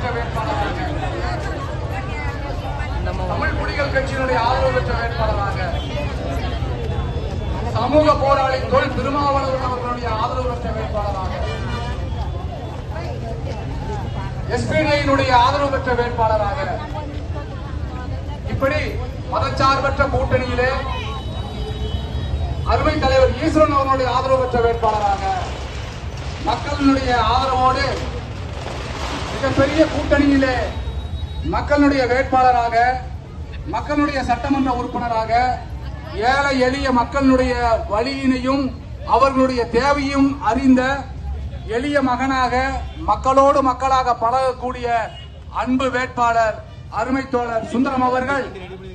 பெற்ற வேட்பாளராக, தமிழ் குடிகள் கட்சியினுடைய ஆதரவு பெற்ற வேட்பாளராக, சமூக போராளி தொல் திருமாவளவன் அவர்களுடைய ஆதரவு பெற்ற வேட்பாளராக, எஸ்பிடியினுடைய ஆதரவு பெற்ற வேட்பாளராக, இப்படி மதச்சார்பற்ற கூட்டணியிலே அருமை தலைவர் ஈஸ்வரன் அவர்களுடைய ஆதரவு பெற்ற வேட்பாளராக, மக்களுடைய ஆதரவோடு மிகப்பெரிய கூட்டணியிலே மக்களுடைய வேட்பாளராக, மக்களுடைய சட்டமன்ற உறுப்பினராக, ஏழை எளிய மக்களுடைய வழியினையும் அவர்களுடைய தேவையும் அறிந்த எளிய மகனாக, மக்களோடு மக்களாக பழகக்கூடிய அன்பு வேட்பாளர் அருமை தோழர் சுந்தரம் அவர்கள்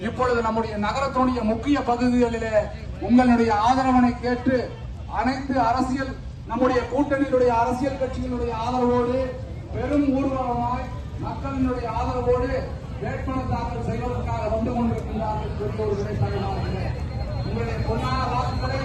இப்பொழுது நம்முடைய நகரத்தினுடைய முக்கிய பகுதிகளிலே உங்களுடைய ஆதரவினை கேட்டு அனைத்து அரசியல் நம்முடைய கூட்டணியினுடைய அரசியல் கட்சிகளுடைய ஆதரவோடு பெரும் ஊர்வலமாய் மக்களினுடைய ஆதரவோடு வேட்பாளர் தாக்கல் செய்வதற்காக வந்து கொண்டிருக்கின்றார்கள். பெரிய ஒரு விடைத்தாளர்களே, உங்களுடைய பொன்னான வாக்குகளை